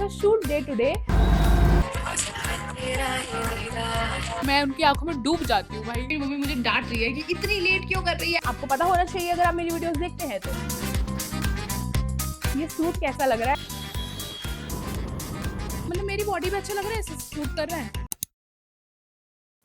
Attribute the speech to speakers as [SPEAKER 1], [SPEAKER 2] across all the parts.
[SPEAKER 1] a shoot day today. मैं उनकी आंखों में डूब जाती हूँ भाई। मेरी मम्मी मुझे डांट रही है कि इतनी लेट क्यों कर रही है। आपको पता होना चाहिए अगर आप मेरी वीडियोस देखते हैं तो। ये सूट कैसा लग रहा है, मतलब मेरी बॉडी पे अच्छा लग रहा है, सूट कर रहा है।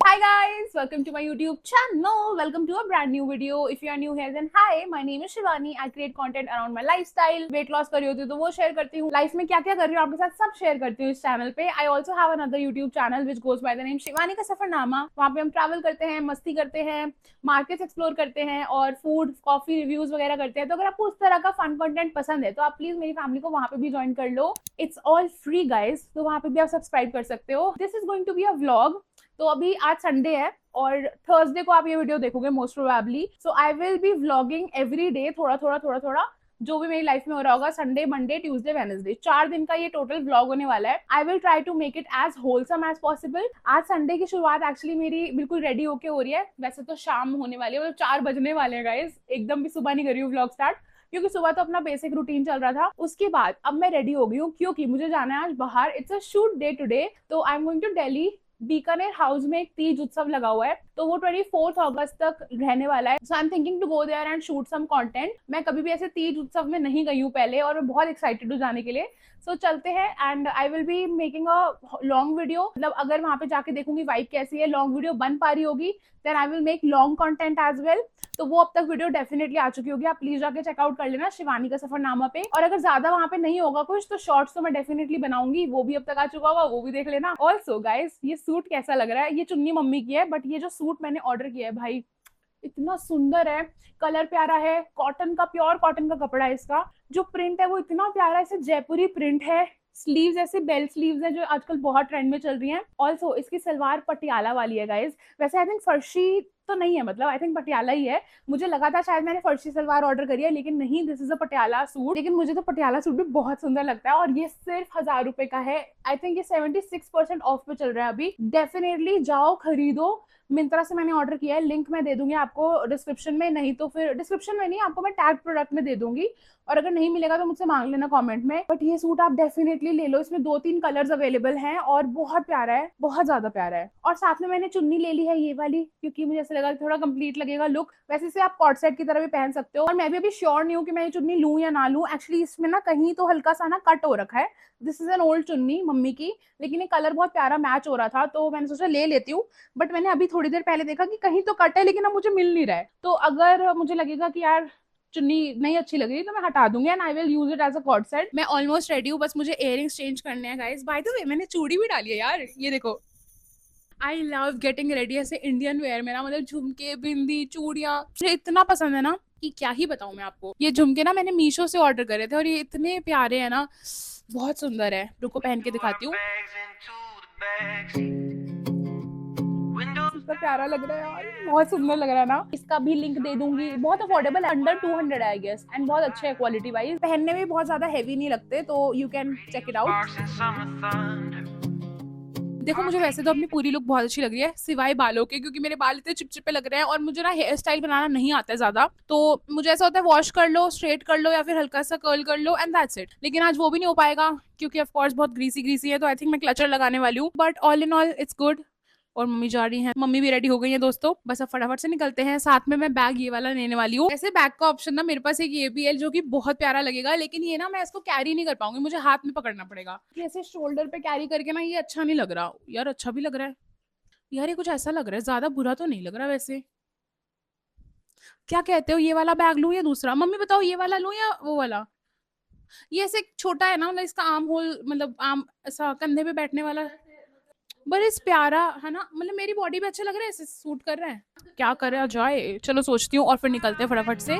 [SPEAKER 1] Hi guys, welcome to my YouTube channel. Welcome to a brand new video. If you are new here, then hi. My name is Shivani. I create content around my lifestyle. Weight loss कर रही होती हूँ तो वो share करती हूँ। Life में क्या क्या कर रही हूँ आपके साथ सब शेयर करती हूँ इस चैनल पे। I also have another YouTube channel which goes by the name Shivani का सफरनामा। वहाँ पे हम ट्रैवल करते हैं, मस्ती करते हैं, मार्केट्स एक्सप्लोर करते हैं और फूड कॉफी रिव्यूज वगैरह करते हैं। तो अगर आपको उस तरह का फन कंटेंट पसंद है तो आप प्लीज मेरी फैमिली को वहाँ पे भी ज्वाइन कर लो। इट्स ऑल फ्री गाइज, तो वहाँ पे भी आप सब्सक्राइब कर सकते हो। This is going to be a vlog. तो अभी आज संडे है और थर्सडे को आप ये वीडियो देखोगे most probably. So I will be vlogging every day, थोड़ा थोड़ा जो भी मेरी लाइफ में हो रहा होगा। संडे, मंडे, ट्यूसडे, वेडनेसडे, 4 दिन का ये टोटल व्लॉग होने वाला है। I will try to make it as wholesome as possible. आज संडे की शुरुआत एक्चुअली मेरी बिल्कुल रेडी होके हो रही है। वैसे तो शाम होने वाली है, मतलब 4 बजने वाले हैं गाइस। एकदम भी सुबह नहीं कर रही हूँ व्लॉग स्टार्ट, क्योंकि सुबह तो अपना बेसिक रूटीन चल रहा था। उसके बाद अब मैं रेडी हो गई हूँ क्योंकि मुझे जाना है आज बाहर। It's a shoot day today. तो I am going to Delhi. Bikaner house में एक तीज उत्सव लगा हुआ है, तो वो 24 अगस्त तक रहने वाला है। So I am thinking to go there and shoot some content. मैं कभी भी ऐसे तीज उत्सव में नहीं गई हूँ पहले और मैं बहुत एक्साइटेड हूँ जाने के लिए। सो चलते हैं and I will be making a long video. मतलब अगर वहां पे जाके देखूंगी वाइब कैसी है, लॉन्ग वीडियो बन पा रही होगी, then I will make long content as well. तो वो अब तक वीडियो डेफिनेटली आ चुकी होगी, आप प्लीज जाके चेकआउट कर लेना शिवानी का सफरनामा पे। और अगर ज्यादा वहां पे नहीं होगा कुछ तो शॉर्ट्स तो मैं डेफिनेटली बनाऊंगी, वो भी अब तक आ चुका होगा, वो भी देख लेना। ऑल्सो गाइस, ये सूट कैसा लग रहा है। ये चुन्नी मम्मी की है, बट ये जो सूट मैंने ऑर्डर किया है भाई इतना सुंदर है, कलर प्यारा है, कॉटन का, प्योर कॉटन का कपड़ा है। इसका जो प्रिंट है वो इतना प्यारा है, इसे जयपुरी प्रिंट है। स्लीव्स ऐसे बेल स्लीव्स है जो आजकल बहुत ट्रेंड में चल रही हैं। ऑल्सो इसकी सलवार पटियाला वाली है गाइज। वैसे आई थिंक फर्शी तो नहीं है, मतलब आई थिंक पटियाला ही है। मुझे लगा था शायद मैंने फर्शी सलवार ऑर्डर करी है, लेकिन नहीं, this is a Patiala suit. लेकिन मुझे तो पटियाला सूट भी बहुत सुंदर लगता है और ये सिर्फ 1000 रुपए का है। आई थिंक ये 76% ऑफ पे चल रहा है अभी। डेफिनेटली जाओ खरीदो। मिंत्रा से मैंने ऑर्डर किया है, लिंक मैं दे दूंगी आपको डिस्क्रिप्शन में, नहीं तो फिर डिस्क्रिप्शन में नहीं, आपको मैं टैग प्रोडक्ट में दे दूंगी। और अगर नहीं मिलेगा तो मुझसे मांग लेना कमेंट में। बट ये सूट आप डेफिनेटली ले लो, इसमें 2-3 कलर्स अवेलेबल हैं और बहुत प्यारा है, बहुत ज्यादा प्यारा है। और साथ में मैंने चुन्नी ले ली है ये वाली, क्योंकि मुझे ऐसा लगा थोड़ा कंप्लीट लगेगा लुक। वैसे इसे आप कॉर्ड सेट की तरह भी पहन सकते हो। और मैं भी अभी श्योर नहीं हूँ कि मैं ये चुन्नी लूं या ना लूं। एक्चुअली इसमें ना कहीं तो हल्का सा ना कट हो रखा है। दिस इज एन ओल्ड चुन्नी मम्मी की, लेकिन ये कलर बहुत प्यारा मैच हो रहा था तो मैंने सोचा ले लेती हूँ। बट मैंने अभी थोड़ी देर पहले देखा कि कहीं तो कट है, लेकिन अब मुझे मिल नहीं रहा है। तो अगर मुझे लगेगा कि यार चुन्नी नहीं अच्छी लग रही तो मैं हटा दूंगी and I will use it as a co-ord set. मैं ऑलमोस्ट रेडी हूँ, बस मुझे इयररिंग्स चेंज करने हैं गाइस। बाय द वे मैंने चूड़ी भी डाली है यार, ये देखो। आई लव गेटिंग रेडी ऐसे इंडियन वेयर में ना, मतलब झुमके, बिंदी, चूड़ियां मुझे इतना पसंद है ना कि क्या ही बताऊं मैं आपको। ये झुमके ना मैंने मीशो से ऑर्डर करे थे और ये इतने प्यारे हैं ना, बहुत सुंदर है। रुको पहन के दिखाती हूँ। कितना प्यारा लग रहा है यार, बहुत सुंदर लग रहा है ना। इसका भी लिंक दे दूंगी। बहुत अफोर्डेबल है, अंडर 200 है आई गेस, एंड बहुत अच्छे है क्वालिटी वाइज। पहनने में बहुत ज्यादा हैवी नहीं लगते, तो you can check it out. देखो मुझे वैसे तो अपनी पूरी लुक बहुत अच्छी लग रही है सिवाय बालों के, क्योंकि मेरे बाल इतने चिपचिपे लग रहे हैं और मुझे ना हेयर स्टाइल बनाना नहीं आता है ज्यादा। तो मुझे ऐसा होता है वॉश कर लो, स्ट्रेट कर लो या फिर हल्का सा कर्ल कर लो एंड दैट्स इट। लेकिन आज वो भी नहीं हो पाएगा क्योंकि ऑफ कोर्स बहुत ग्रीसी है, तो आई थिंक मैं क्लचर लगाने वाली हूँ। But all in all it's good. और मम्मी जा रही हैं, मम्मी भी रेडी हो गई है दोस्तों। बस अब फटाफट से निकलते हैं। साथ में मैं बैग ये वाला लेने वाली हूँ। ऐसे बैग का ऑप्शन ना मेरे पास एक ये भी है जो कि बहुत प्यारा लगेगा, लेकिन ये ना मैं इसको कैरी नहीं कर पाऊंगी, मुझे हाथ में पकड़ना पड़ेगा। ऐसे शोल्डर पे कैरी करके ना ये अच्छा नहीं लग रहा यार। अच्छा भी लग रहा है यार, ये कुछ ऐसा लग रहा है, ज्यादा बुरा तो नहीं लग रहा वैसे। क्या कहते हो, ये वाला बैग लूं या दूसरा? मम्मी बताओ ये वाला लूं या वो वाला? ये ऐसे छोटा है ना, मतलब इसका आर्म होल, मतलब आर्म ऐसा कंधे पे बैठने वाला, बड़े प्यारा है ना, मतलब मेरी बॉडी पे अच्छा लग रहा है, ऐसे सूट कर रहा है। क्या करा जाए, चलो सोचती हूँ और फिर निकलते हैं फटाफट से।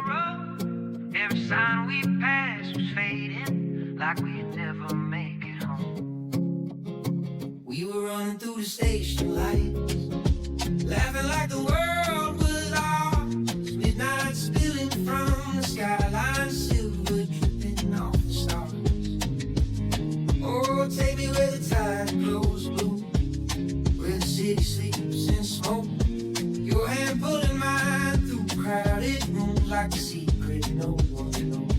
[SPEAKER 2] Like a secret no one knows.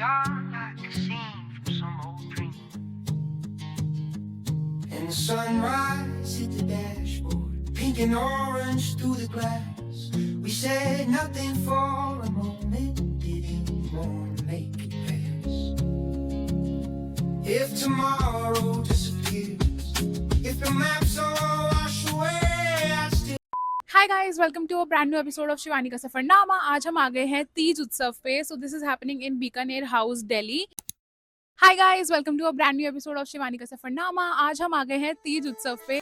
[SPEAKER 2] are like a scene from some old dream. And the sunrise hit the dashboard, pink and orange through the glass. We said nothing for a moment, didn't want to make it pass. If tomorrow disappears, if the maps all wash away, I still
[SPEAKER 1] hi guys, welcome to a brand new episode of Shivani का सफरनामा। आज हम आ गए हैं तीज उत्सव पे। So this is happening in Bikaner house, Delhi. Hi guys, welcome to a brand new episode of Shivani का सफरनामा। आज हम आ गए हैं तीज उत्सव पे।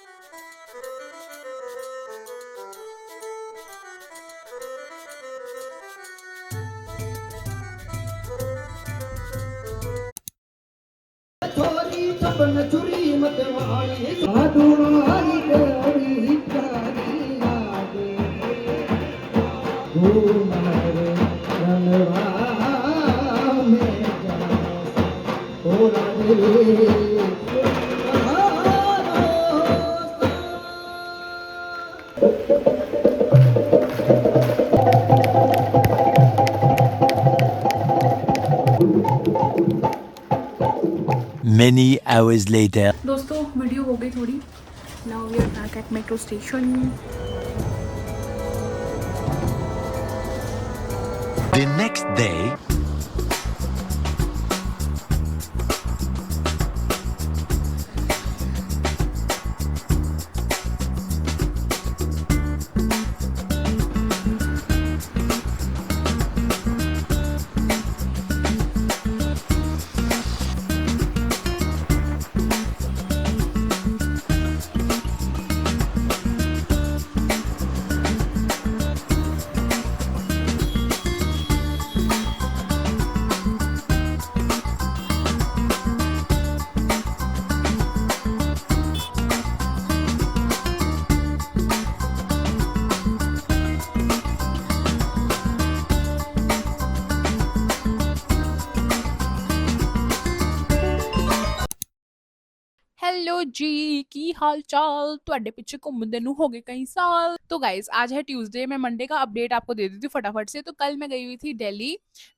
[SPEAKER 3] छोरी छपन चुरी मत वाली साधुवारी तेरी प्यारी लागे घूम रे रनवा में जाने ओ राधे
[SPEAKER 4] Many hours later.
[SPEAKER 1] दोस्तों, वीडियो हो गई थोड़ी। Now we are back at metro station.
[SPEAKER 4] The next day.
[SPEAKER 1] Hello जी, की हाल चाल? ਤੁਹਾਡੇ ਪਿੱਛੇ ਘੁੰਮਦੇ ਨੂੰ हो गए कई साल। तो गाइज, आज है ट्यूसडे। मैं मंडे का अपडेट आपको दे देती हूँ फटाफट से। तो कल मैं गई हुई थी दिल्ली।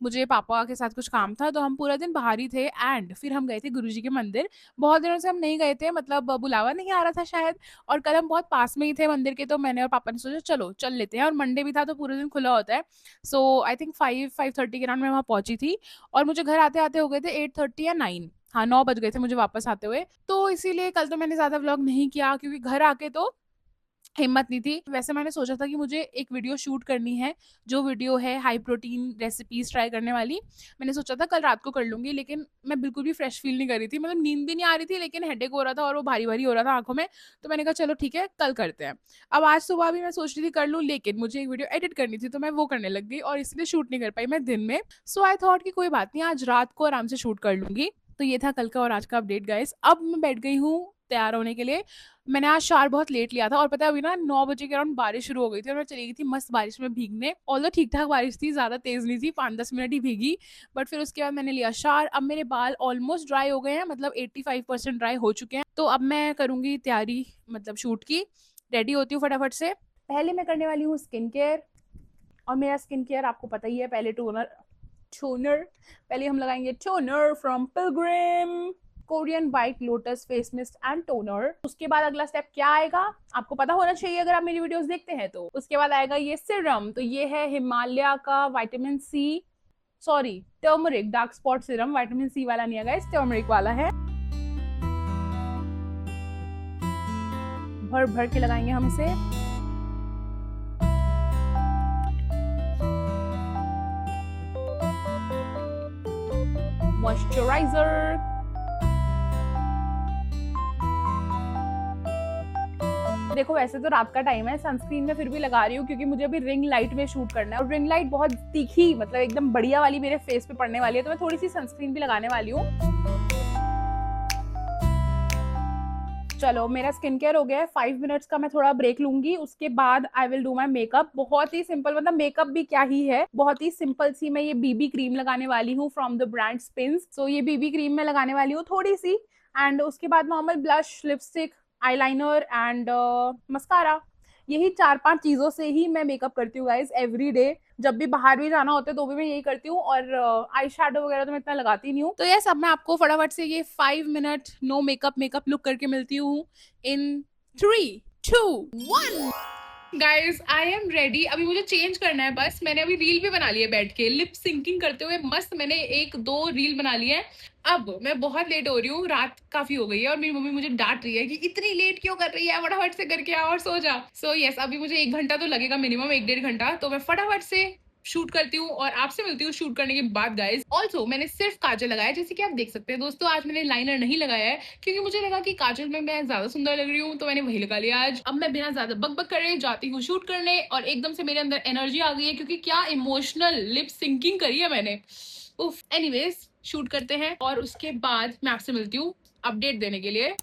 [SPEAKER 1] मुझे पापा के साथ कुछ काम था, तो हम पूरा दिन बाहर ही थे। एंड फिर हम गए थे गुरुजी के मंदिर। बहुत दिनों से हम नहीं गए थे, मतलब बुलावा नहीं आ रहा था शायद। और कल हम बहुत पास में ही थे मंदिर के, तो मैंने और पापा ने सोचा चलो चल लेते हैं। और मंडे भी था तो पूरे दिन खुला होता है। सो आई थिंक 5-5:30 के अराउंड मैं वहाँ पहुंची थी। और मुझे घर आते आते हो गए थे 8:30 या 9। हाँ, 9 बज गए थे मुझे वापस आते हुए। तो इसीलिए कल तो मैंने ज़्यादा व्लॉग नहीं किया, क्योंकि घर आके तो हिम्मत नहीं थी। वैसे मैंने सोचा था कि मुझे एक वीडियो शूट करनी है, जो वीडियो है हाई प्रोटीन रेसिपीज़ ट्राई करने वाली। मैंने सोचा था कल रात को कर लूँगी, लेकिन मैं बिल्कुल भी फ्रेश फ़ील नहीं कर रही थी। मतलब नींद भी नहीं आ रही थी, लेकिन हेडेक हो रहा था और वो भारी-भारी हो रहा था आँखों में। तो मैंने कहा चलो ठीक है, कल करते हैं। अब आज सुबह भी मैं सोच रही थी कर लूँ, लेकिन मुझे एक वीडियो एडिट करनी थी, तो मैं वो करने लग गई और इसलिए शूट नहीं कर पाई मैं दिन में। सो आई थॉट कि कोई बात नहीं, आज रात को आराम से शूट कर लूँगी। तो ये था कल का और आज का अपडेट गाइस। अब मैं बैठ गई हूँ तैयार होने के लिए। मैंने आज शावर बहुत लेट लिया था और पता है अभी ना 9 बजे के अराउंड बारिश शुरू हो गई थी और मैं चली गई थी मस्त बारिश में भीगने। ऑल्दो ठीक-ठाक बारिश थी, ज़्यादा तेज़ नहीं थी, 5-10 मिनट ही भीगी। बट फिर उसके बाद मैंने लिया शावर। अब मेरे बाल ऑलमोस्ट ड्राई हो गए हैं, मतलब 85% ड्राई हो चुके हैं। तो अब मैं करूँगी तैयारी, मतलब शूट की। रेडी होती हूँ फटाफट से। पहले मैं करने वाली हूँ स्किन केयर। और मेरा स्किन केयर आपको पता ही है, पहले टोनर पहले हम लगाएंगे toner from Pilgrim, Korean white lotus face mist and toner. उसके बाद अगला स्टेप क्या आएगा आपको पता होना चाहिए अगर आप मेरी वीडियोस देखते हैं। तो उसके बाद आएगा ये सिरम। तो ये है हिमालय का vitamin C, sorry turmeric dark spot serum. Vitamin C वाला नहीं है गाइस, टर्मरिक वाला है। भर भर के लगाएंगे हम इसे। मॉइस्चराइजर, देखो वैसे तो रात का टाइम है, सनस्क्रीन में फिर भी लगा रही हूँ क्योंकि मुझे अभी रिंग लाइट में शूट करना है और रिंग लाइट बहुत तीखी, मतलब एकदम बढ़िया वाली मेरे फेस पे पड़ने वाली है, तो मैं थोड़ी सी सनस्क्रीन भी लगाने वाली हूँ। चलो मेरा स्किन केयर हो गया है। 5 मिनट्स का मैं थोड़ा ब्रेक लूंगी, उसके बाद I will do my makeup. बहुत ही सिंपल, मतलब मेकअप भी क्या ही है, बहुत ही सिंपल सी मैं ये बीबी क्रीम लगाने वाली हूँ फ्रॉम द ब्रांड स्पिन्स। सो ये बीबी क्रीम मैं लगाने वाली हूँ थोड़ी सी, एंड उसके बाद normal blush, lipstick, eyeliner and mascara. यही 4-5 चीजों से ही मैं मेकअप करती हूँ गाइस एवरी डे। जब भी बाहर भी जाना होता है तो भी मैं यही करती हूँ, और आई शेडो वगैरह तो मैं इतना लगाती नहीं हूँ। तो यस, अब मैं आपको फटाफट से ये 5 मिनट नो मेकअप लुक करके मिलती हूँ इन 3, 2, 1। Guys I am ready. अभी मुझे चेंज करना है बस। मैंने अभी रील भी बना ली है बैठ के, लिप सिंकिंग करते हुए मस्त। मैंने 1-2 रील बना ली है। अब मैं बहुत लेट हो रही हूँ, रात काफी हो गई है और मेरी मम्मी मुझे डांट रही है कि इतनी लेट क्यों कर रही है, फटाफट से करके आ और सो जा। सो यस, अभी मुझे 1 घंटा तो लगेगा, मिनिमम 1-1.5 घंटा। तो मैं फटाफट से शूट करती हूँ और आपसे मिलती हूँ शूट करने के बाद गाइज। ऑल्सो मैंने सिर्फ काजल लगाया है, जैसे कि आप देख सकते हैं दोस्तों। आज मैंने लाइनर नहीं लगाया है क्योंकि मुझे लगा कि काजल में मैं ज्यादा सुंदर लग रही हूँ, तो मैंने वही लगा लिया आज। अब मैं बिना ज्यादा बकबक करे जाती हूँ शूट करने, और एकदम से मेरे अंदर एनर्जी आ गई है क्योंकि क्या इमोशनल लिप सिंकिंग करी है मैंने। उफ, एनीवेज शूट करते हैं और उसके बाद मैं आपसे मिलती हूँ अपडेट देने के लिए।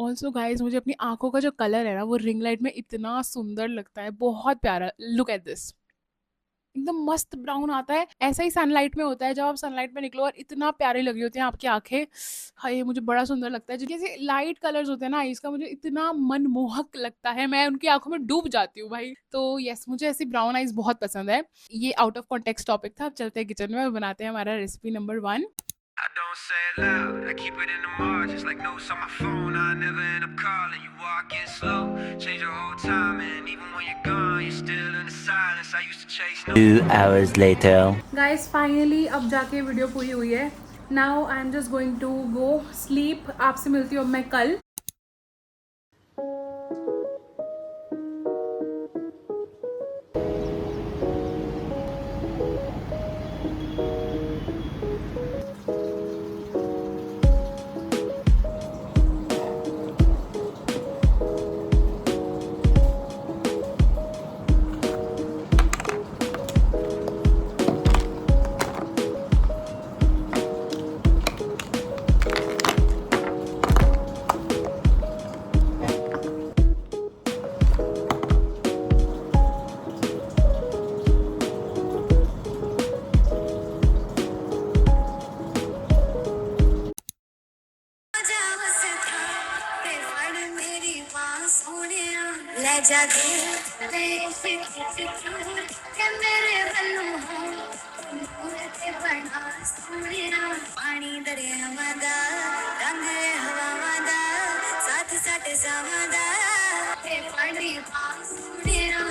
[SPEAKER 1] ऑल्सो गाइज, मुझे अपनी आंखों का जो कलर है ना, वो रिंग लाइट में इतना सुंदर लगता है, बहुत प्यारा। लुक एट दिस, एकदम मस्त ब्राउन आता है। ऐसा ही सनलाइट में होता है, जब आप सनलाइट में निकलो और इतना प्यारी लगी होती हैं आपकी आंखें। हाय, मुझे बड़ा सुंदर लगता है। जो जैसे लाइट कलर्स होते हैं ना आईज का, मुझे इतना मनमोहक लगता है, मैं उनकी आंखों में डूब जाती हूँ भाई। तो यस, मुझे ऐसी ब्राउन आईज बहुत पसंद है। ये आउट ऑफ कॉन्टेक्स्ट टॉपिक था। अब चलते हैं किचन में और बनाते हैं हमारा recipe number 1।
[SPEAKER 2] I don't say it loud, I keep it in the margins like notes on my phone. I never end up calling you, walking slow, change your whole time, and even when you're gone, you're still in the silence. I used to chase no
[SPEAKER 4] 2 hours later.
[SPEAKER 1] Guys finally अब जाके video पूरी हुई है। Now I am just going to go sleep. आपसे मिलती हूँ अब मैं कल।
[SPEAKER 2] ਲੈ ਜਾ ਦਿਲ ਤੇ ਫਿਕਰ ਕਿ ਮੇਰੇ ਵੱਲੋਂ ਹੋ ਨੂਰ ਤੇ ਬਣਾ ਸੋਹਣਿਆ ਪਾਣੀ ਦਰਿਆਵਾਂ ਦਾ ਰੰਗ ਹਵਾਵਾਂ ਦਾ ਸਾਥ ਸਾਡੇ ਸਾਵਾਂ ਦਾ ਤੇ ਪਾਣੀ ਪਾ ਸੋਹਣਿਆ।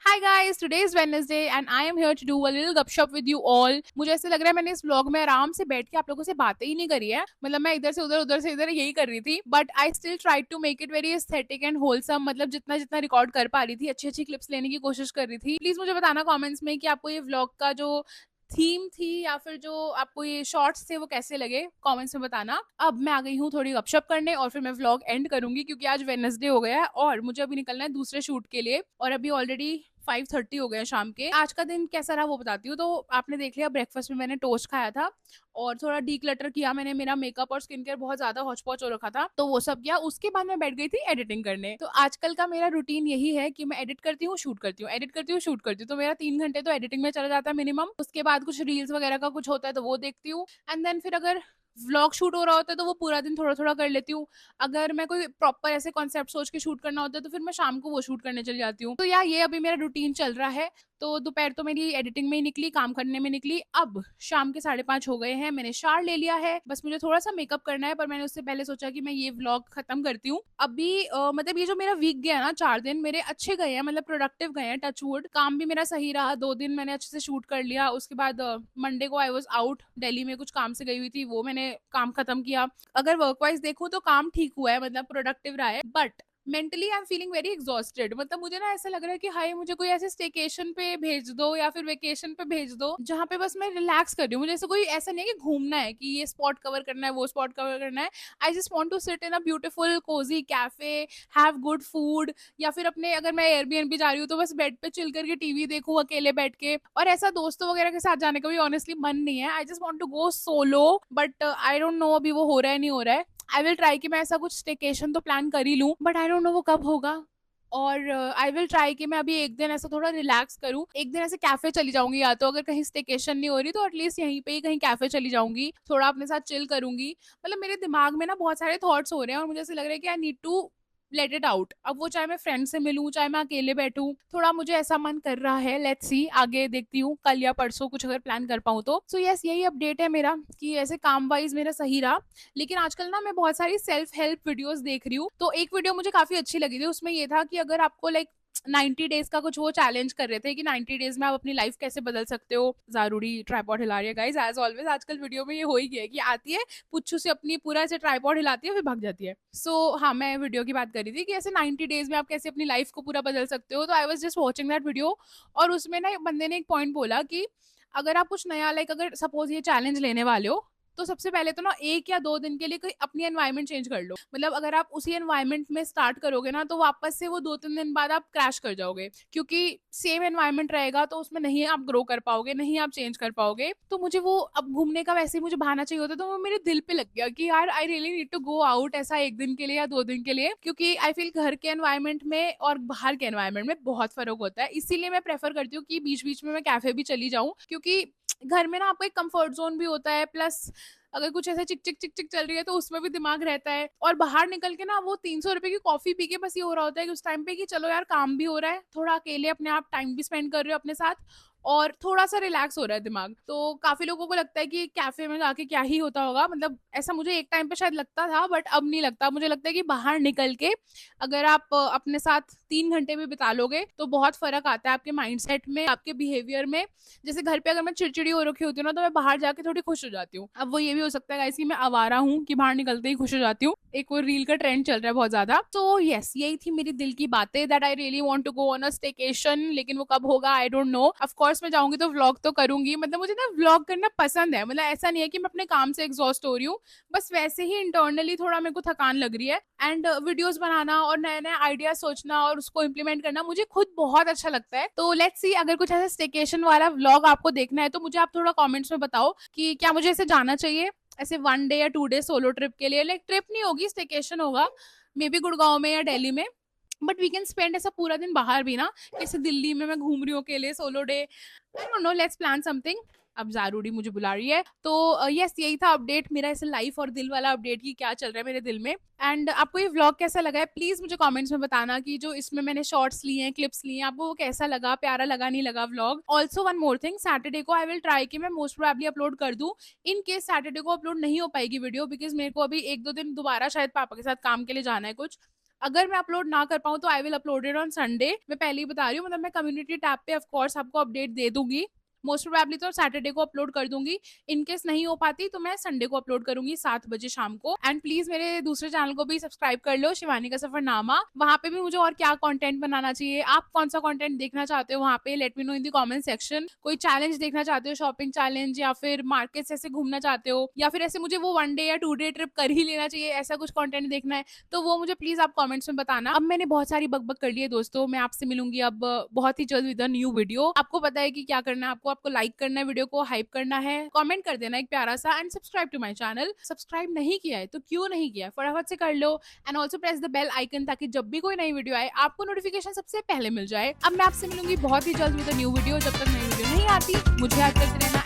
[SPEAKER 1] Hi guys, today is Wednesday and I am here to do a little गपशप विद यू ऑल। मुझे ऐसे लग रहा है मैंने इस व्लॉग में आराम से बैठ के आप लोगों से बातें ही नहीं करी है। मतलब मैं इधर से उधर, उधर से इधर यही कर रही थी, but I still try to make it very aesthetic and wholesome. मतलब जितना जितना रिकॉर्ड कर पा रही थी, अच्छी अच्छी क्लिप्स लेने की कोशिश कर रही थी। प्लीज मुझे बताना कॉमेंट्स में कि आपको ये व्लॉग का जो थीम थी या फिर जो आपको ये शॉर्ट्स थे वो कैसे लगे, कमेंट्स में बताना। अब मैं आ गई हूँ थोड़ी गपशप करने और फिर मैं व्लॉग एंड करूंगी क्योंकि आज वेडनेसडे हो गया है और मुझे अभी निकलना है दूसरे शूट के लिए। और अभी ऑलरेडी 5:30 हो गए हैं शाम के। आज का दिन कैसा रहा वो बताती हूँ। तो आपने देख लिया, ब्रेकफास्ट में मैंने टोस्ट खाया था और थोड़ा डीक्लटर किया मैंने। मेरा मेकअप और स्किन केयर बहुत ज्यादा हौच-पौच हो रखा था, तो वो सब किया। उसके बाद मैं बैठ गई थी एडिटिंग करने। तो आजकल का मेरा रूटीन यही है कि मैं एडिट करती हूँ, शूट करती हूँ, एडिट करती हूँ, शूट करती हूँ। तो मेरा 3 घंटे तो एडिटिंग में चला जाता है मिनिमम। उसके बाद कुछ रील्स वगैरह का कुछ होता है तो वो देखती हूँ, एंड देन फिर अगर व्लॉग शूट हो रहा होता है तो वो पूरा दिन थोड़ा-थोड़ा कर लेती हूँ। अगर मैं कोई प्रॉपर ऐसे कॉन्सेप्ट सोच के शूट करना होता है तो फिर मैं शाम को वो शूट करने चली जाती हूँ। तो यार ये अभी मेरा रूटीन चल रहा है। तो दोपहर तो मेरी एडिटिंग में ही निकली, काम करने में निकली। अब शाम के 5:30 हो गए हैं, मैंने शावर ले लिया है, बस मुझे थोड़ा-सा मेकअप करना है, पर मैंने उससे पहले सोचा कि मैं ये व्लॉग खत्म करती हूँ। अभी मतलब ये जो मेरा वीक गया ना, 4 दिन मेरे अच्छे गए हैं, मतलब प्रोडक्टिव गए हैं, टच वुड। काम भी मेरा सही रहा, 2 दिन मैंने अच्छे से शूट कर लिया। उसके बाद मंडे को आई वाज़ आउट, दिल्ली में कुछ काम से गई हुई थी, वो मैंने काम खत्म किया। अगर वर्क वाइज़ देखूँ तो काम ठीक हुआ है, मतलब प्रोडक्टिव रहा है, but mentally I am feeling very exhausted. मतलब मुझे ना ऐसा लग रहा है कि हाय मुझे कोई ऐसे स्टेकेशन पे भेज दो या फिर वेकेशन पे भेज दो जहाँ पे बस मैं रिलैक्स कर रही हूँ। मुझे ऐसा कोई ऐसा नहीं है कि घूमना है, कि ये स्पॉट कवर करना है, वो स्पॉट कवर करना है। I just want to sit in a beautiful cosy cafe, have good food, या फिर अपने अगर मैं एयरबीएनबी जा रही हूँ तो बस बेड पे चिल करके टीवी देखूँ अकेले बैठ के। और ऐसा दोस्तों वगैरह के साथ जाने का भी ऑनेस्टली मन नहीं है। I just want to go solo, but I don't know अभी वो हो रहा है नहीं हो रहा है। आई विल ट्राई कि मैं ऐसा कुछ स्टेकेशन तो प्लान कर ही लूँ, बट आई डोंट नो वो कब होगा। और आई विल ट्राई कि मैं अभी एक दिन ऐसा थोड़ा रिलैक्स करूँ, एक दिन ऐसे कैफे चली जाऊंगी, या तो अगर कहीं स्टेकेशन नहीं हो रही तो एटलीस्ट यहीं पे ही कहीं कैफे चली जाऊंगी, थोड़ा अपने साथ चिल करूंगी। मतलब मेरे दिमाग में ना बहुत सारे थॉट्स हो रहे हैं और मुझे ऐसा लग रहा है कि I need to let it out. अब वो चाहे मैं फ्रेंड से मिलूं, चाहे मैं अकेले बैठूं, थोड़ा मुझे ऐसा मन कर रहा है। लेट्स सी, आगे देखती हूँ, कल या परसों कुछ अगर प्लान कर पाऊँ तो। सो यस, यही अपडेट है मेरा कि ऐसे काम वाइज मेरा सही रहा। लेकिन आजकल ना मैं बहुत सारी सेल्फ हेल्प वीडियोस देख रही हूँ। तो एक वीडियो मुझे काफी अच्छी लगी थी, उसमें ये था कि अगर आपको लाइक 90 डेज का कुछ वो चैलेंज कर रहे थे कि 90 डेज में आप अपनी लाइफ कैसे बदल सकते हो। जरूरी ट्राइपॉड हिला रही है गाइस, एज ऑलवेज आजकल वीडियो में ये हो ही गया है कि आती है, पुच्छू से अपनी पूरा ऐसे ट्राइपॉड हिलाती है, फिर भाग जाती है। सो हाँ, मैं वीडियो की बात कर रही थी कि ऐसे 90 डेज में आप कैसे अपनी लाइफ को पूरा बदल सकते हो। तो I was just watching that video, और उसमें ना एक बंदे ने एक पॉइंट बोला कि अगर आप कुछ नया, लाइक अगर सपोज ये चैलेंज लेने वाले हो, तो सबसे पहले तो ना 1 या 2 दिन के लिए कोई अपनी एनवायरनमेंट चेंज कर लो। मतलब अगर आप उसी एनवायरनमेंट में स्टार्ट करोगे ना, तो वापस से वो 2-3 दिन बाद आप क्रैश कर जाओगे, क्योंकि सेम एनवायरनमेंट रहेगा तो उसमें नहीं आप ग्रो कर पाओगे, नहीं आप चेंज कर पाओगे। तो मुझे वो अब घूमने का वैसे ही मुझे बहाना चाहिए होता, तो वो मेरे दिल पे लग गया कि यार I really need to go out, ऐसा 1 दिन के लिए या 2 दिन के लिए, क्योंकि आई फील घर के एनवायरनमेंट में और बाहर के एनवायरनमेंट में बहुत फर्क होता है। इसीलिए मैं प्रेफर करती हूँ कि बीच बीच में मैं कैफे भी चली जाऊँ, क्योंकि घर में ना आपको एक कंफर्ट जोन भी होता है, प्लस अगर कुछ ऐसे चिक चिक चिक चिक चल रही है तो उसमें भी दिमाग रहता है। और बाहर निकल के ना वो 300 रुपए की कॉफी पी के बस ये हो रहा होता है कि उस टाइम पे कि चलो यार काम भी हो रहा है, थोड़ा अकेले अपने आप टाइम भी स्पेंड कर रहे हो अपने साथ, और थोड़ा सा रिलैक्स हो रहा है दिमाग। तो काफी लोगों को लगता है कि कैफे में जाके क्या ही होता होगा, मतलब ऐसा मुझे एक टाइम पे शायद लगता था, बट अब नहीं लगता। मुझे लगता है कि बाहर निकल के अगर आप अपने साथ 3 घंटे भी बिता लोगे तो बहुत फर्क आता है आपके माइंडसेट में, आपके बिहेवियर में। जैसे घर पे अगर मैं चिड़चिड़ी हो रखी होती हूँ ना, तो मैं बाहर जाके थोड़ी खुश हो जाती हूँ। अब वो ये भी हो सकता है कि मैं आवारा हूँ कि बाहर निकलते ही खुश हो जाती हूँ, एक वो रील का ट्रेंड चल रहा है बहुत ज्यादा। तो यस, यही थी मेरी दिल की बातें, that I really want to go on a staycation. लेकिन वो कब होगा I don't know. Of course मैं जाऊंगी तो व्लॉग तो करूंगी, मतलब मुझे ना व्लॉग करना पसंद है। मतलब ऐसा नहीं है कि मैं अपने काम से एग्जॉस्ट हो रही हूँ, बस वैसे ही इंटरनली थोड़ा मेरे को थकान लग रही है। एंड वीडियोस बनाना और नए नए आइडिया सोचना और उसको इम्प्लीमेंट करना मुझे खुद बहुत अच्छा लगता है। तो लेट्स सी, अगर कुछ ऐसा स्टेकेशन वाला व्लॉग आपको देखना है तो मुझे आप थोड़ा कमेंट्स में बताओ कि क्या मुझे ऐसे जाना चाहिए, ऐसे 1 डे या 2 डे सोलो ट्रिप के लिए। लाइक ट्रिप नहीं होगी, स्टेकेशन होगा, मे बी गुड़गांव में या दिल्ली में, बट वी कैन स्पेंड ऐसा पूरा दिन बाहर भी ना। जैसे दिल्ली में मैं घूम रही हूँ अकेले, solo day, I don't no, let's plan something. अब जरूरी मुझे बुला रही है। तो यस, यही था अपडेट मेरा, ऐसे लाइफ और दिल वाला अपडेट की क्या चल रहा है मेरे दिल में। एंड आपको ये व्लॉग कैसा लगा है प्लीज मुझे कमेंट्स में बताना, कि जो इसमें मैंने शॉर्ट्स लिए हैं, क्लिप्स लिए हैं, आपको वो कैसा लगा, प्यारा लगा नहीं लगा vlog. Also one more thing, Saturday को आई विल ट्राई कि मैं मोस्ट प्रोबेबली अपलोड कर दूं। इन केस सैटरडे को अपलोड नहीं हो पाएगी वीडियो, बिकॉज मेरे को अभी 1-2 दिन दोबारा शायद पापा के साथ काम के लिए जाना है कुछ। अगर मैं अपलोड ना कर पाऊँ तो I will upload it on Sunday. मैं पहले ही बता रही हूँ, मतलब मैं कम्युनिटी टैब पे ऑफ कोर्स आपको अपडेट दे दूंगी। मोस्ट प्रोबेबली तो सैटरडे को अपलोड कर दूंगी, इनकेस नहीं हो पाती तो मैं संडे को अपलोड करूंगी 7 बजे शाम को। एंड प्लीज मेरे दूसरे चैनल को भी सब्सक्राइब कर लो, शिवानी का सफरनामा। वहां पे भी मुझे और क्या कंटेंट बनाना चाहिए, आप कौन सा कंटेंट देखना चाहते हो वहां पे let me know in the comment section. कोई चैलेंज देखना चाहते हो, शॉपिंग चैलेंज, या फिर मार्केट्स ऐसे घूमना चाहते हो, या फिर ऐसे मुझे वो 1 डे या 2 डे ट्रिप कर ही लेना चाहिए, ऐसा कुछ कंटेंट देखना है तो वो मुझे प्लीज आप कमेंट्स में बताना। अब मैंने बहुत सारी बकबक कर ली है दोस्तों, मैं आपसे मिलूंगी अब बहुत ही जल्द विद अ न्यू वीडियो। आपको पता है कि क्या करना है, आपको लाइक करना है, वीडियो को हाइप करना है, कमेंट कर देना एक प्यारा सा, and subscribe to my channel. Subscribe नहीं किया है तो क्यों नहीं किया, फटाफट से कर लो। And also press the bell icon ताकि जब भी कोई नई वीडियो आए आपको नोटिफिकेशन सबसे पहले मिल जाए। अब मैं आपसे मिलूंगी बहुत ही जल्द विद अ न्यू वीडियो। जब तक नई वीडियो नहीं आती मुझे याद करते रहना।